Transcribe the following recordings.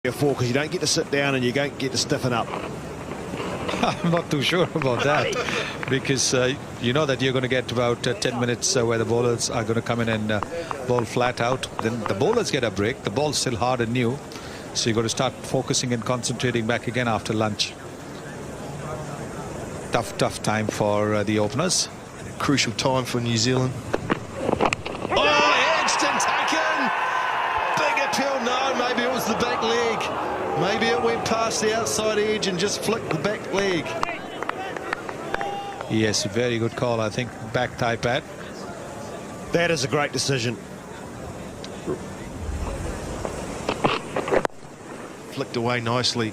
4 because you don't get to sit down and you don't get to stiffen up. I'm not too sure about that because you know that you're going to get about 10 minutes where the bowlers are going to come in and bowl flat out. Then the bowlers get a break. The ball's still hard and new, so you've got to start focusing and concentrating back again after lunch. Tough time for the openers. Crucial time for New Zealand. No, maybe it was the back leg. Maybe it went past the outside edge and just flicked the back leg. Yes, very good call. I think back thigh pad. That is a great decision. Flicked away nicely.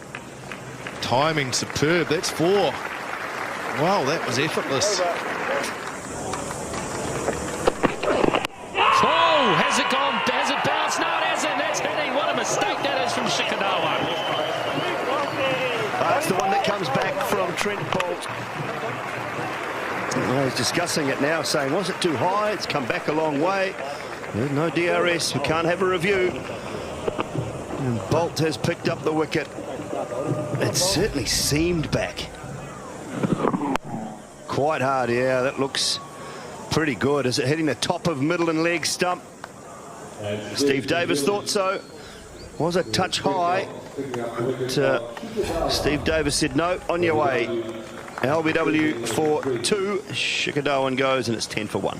Timing superb. That's 4. Wow, that was effortless. Oh, has it gone? Has it bounced? No, it hasn't. That's hitting. What a mistake that is from Shikadawa. That's the one that comes back from Trent Boult. He's discussing it now, saying, was it too high? It's come back a long way. There's no DRS. We can't have a review. And Boult has picked up the wicket. It certainly seemed back. Quite hard, yeah. That looks pretty good. Is it hitting the top of middle and leg stump? Steve Davis thought so. Was a touch high. But, Steve Davis said, no, on your way. LBW for 2. Shikadawan goes, and it's 10 for 1.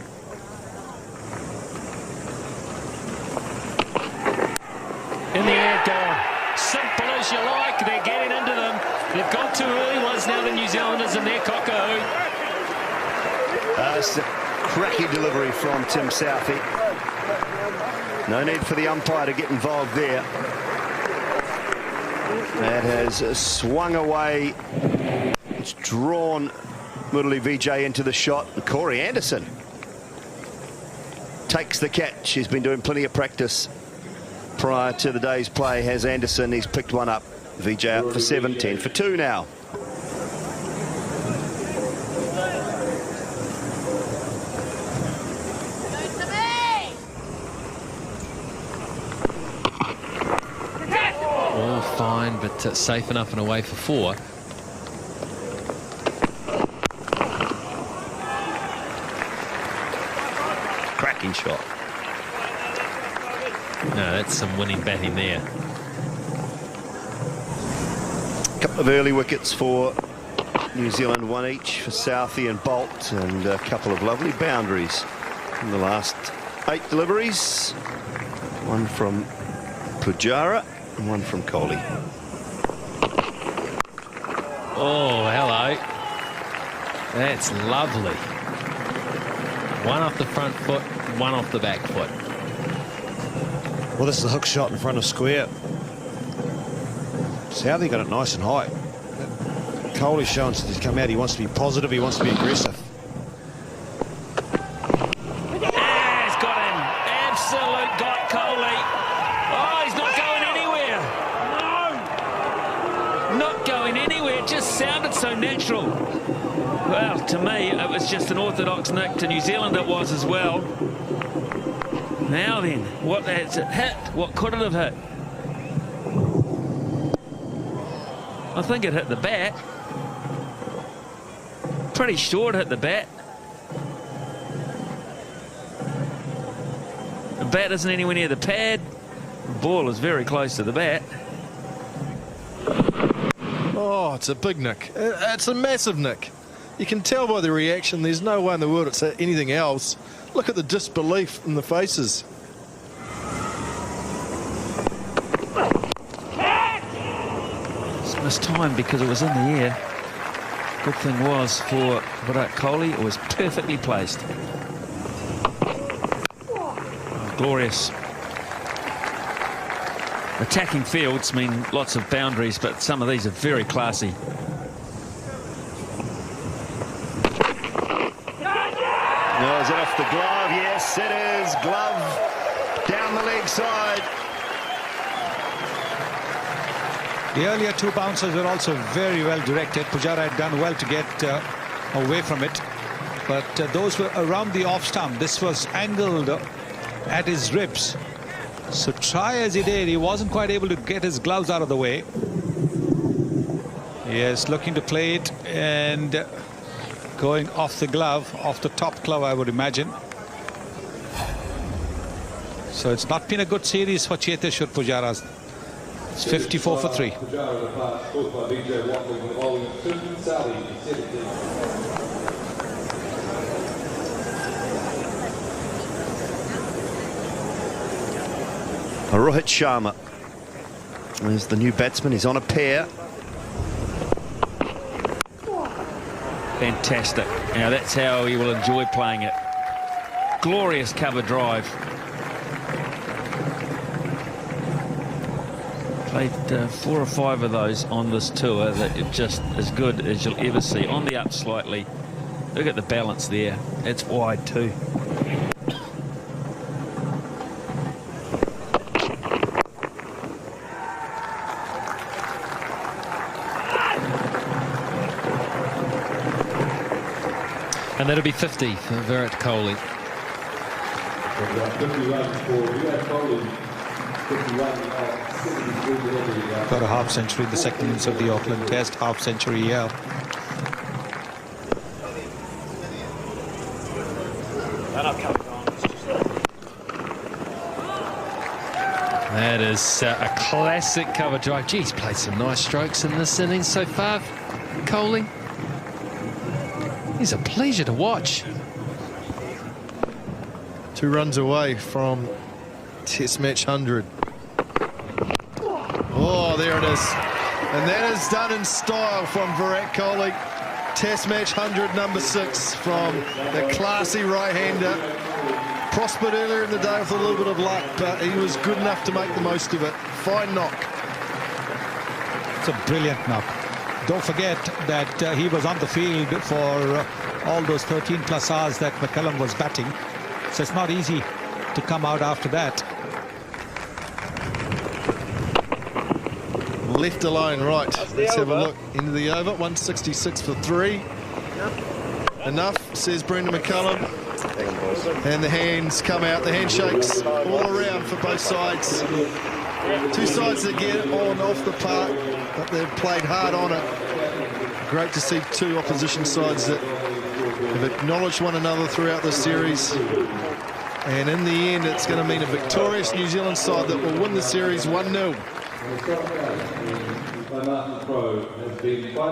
In the air, gone. Simple as you like. They're getting into them. They've got 2 early ones now, the New Zealanders, and their cockahoo. It's a cracky delivery from Tim Southey. No need for the umpire to get involved there. That has swung away. It's drawn Murali Vijay into the shot. And Corey Anderson takes the catch. He's been doing plenty of practice prior to the day's play. Has Anderson. He's picked one up. Vijay out for 7, 10 for 2 now. All fine, but safe enough and away for 4. Cracking shot. No, that's some winning batting there. A couple of early wickets for New Zealand, 1 each for Southey and Boult, and a couple of lovely boundaries in the last 8 deliveries. One from Pujara and one from Kohli. Oh, hello. That's lovely. One off the front foot, one off the back foot. Well, this is a hook shot in front of square. Southey got it nice and high. Kohli's showing since he's come out, he wants to be positive, he wants to be aggressive. He's got him. Absolute got Kohli. Oh, he's not going anywhere. No. Not going anywhere. It just sounded so natural. Well, to me, it was just an orthodox nick. To New Zealand it was as well. Now then, what has it hit? What could it have hit? I think it hit the bat. Pretty sure it hit the bat. The bat isn't anywhere near the pad. The ball is very close to the bat. Oh, it's a big nick. It's a massive nick. You can tell by the reaction, there's no way in the world it's anything else. Look at the disbelief in the faces. It's missed time because it was in the air. Good thing was for Virat Kohli, it was perfectly placed. Oh, glorious. Attacking fields mean lots of boundaries, but some of these are very classy. No, is it off the glove? Yes, it is. Glove down the leg side. The earlier 2 bounces were also very well directed. Pujara had done well to get away from it, but those were around the off stump. This was angled at his ribs. So try as he did, he wasn't quite able to get his gloves out of the way. Yes, looking to play it and going off the glove, off the top glove, I would imagine. So it's not been a good series for Cheteshwar Pujara. It's 54 for 3. Rohit Sharma is the new batsman. He's on a pair. Fantastic. Now that's how he will enjoy playing it. Glorious cover drive. Played 4 or 5 of those on this tour that are just as good as you'll ever see. On the up slightly. Look at the balance there. It's wide too. And that'll be 50 for Virat Kohli. Got a half century in the second innings of the Auckland Test, half century here. That is a classic cover drive. Gee, he's played some nice strokes in this innings so far, Kohli. He's a pleasure to watch. 2 runs away from Test match 100. Oh, there it is. And that is done in style from Virat Kohli. Test match 100, number 6 from the classy right-hander. Prospered earlier in the day with a little bit of luck, but he was good enough to make the most of it. Fine knock. It's a brilliant knock. Don't forget that he was on the field for all those 13 plus hours that McCullum was batting. So it's not easy to come out after that. Left alone, right. Let's have a look into the over. 166 for 3. Enough, says Brendan McCullum. And the hands come out, the handshakes all around for both sides. 2 sides that get on off the park, but they've played hard on it. Great to see 2 opposition sides that have acknowledged one another throughout the series. And in the end, it's going to mean a victorious New Zealand side that will win the series 1-0.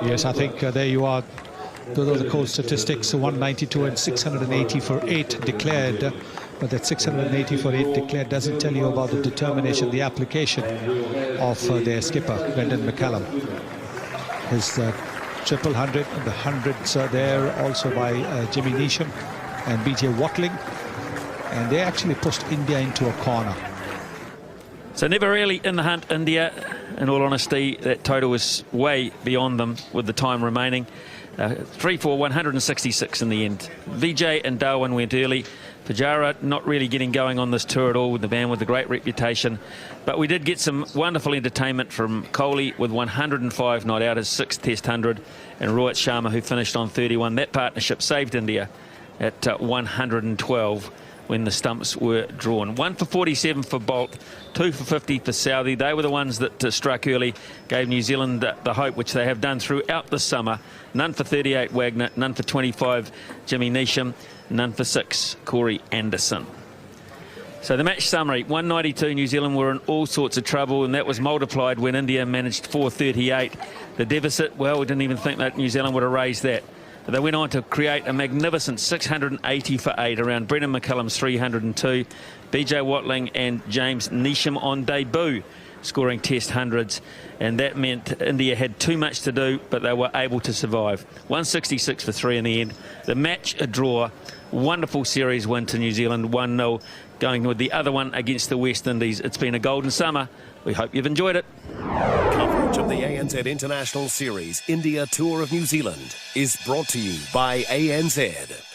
Yes, I think there you are. Those are the core statistics, 192 and 680 for 8 declared. But that 680 for 8 declared doesn't tell you about the determination, the application of their skipper, Brendan McCullum. His triple 100, the hundreds are there also by Jimmy Neesham and BJ Watling. And they actually pushed India into a corner. So never really in the hunt, India. In all honesty, that total was way beyond them with the time remaining. 3 for 166 in the end. Vijay and Darwin went early. Pujara not really getting going on this tour at all with the man with a great reputation. But we did get some wonderful entertainment from Kohli with 105 not out, his 6th Test 100, and Rohit Sharma, who finished on 31. That partnership saved India at 112 when the stumps were drawn. 1 for 47 for Bolt, 2 for 50 for Southey. They were the ones that struck early, gave New Zealand the hope which they have done throughout the summer. None for 38 Wagner, none for 25 Jimmy Neesham, none for 6 Corey Anderson. So the match summary, 192 New Zealand were in all sorts of trouble, and that was multiplied when India managed 438. The deficit, well, we didn't even think that New Zealand would have raised that. They went on to create a magnificent 680 for 8 around Brendan McCullum's 302. BJ Watling and James Neesham on debut, scoring Test hundreds. And that meant India had too much to do, but they were able to survive. 166 for 3 in the end. The match a draw. Wonderful series win to New Zealand, 1-0. Going with the other one against the West Indies. It's been a golden summer. We hope you've enjoyed it. Coverage of the ANZ International Series India Tour of New Zealand is brought to you by ANZ.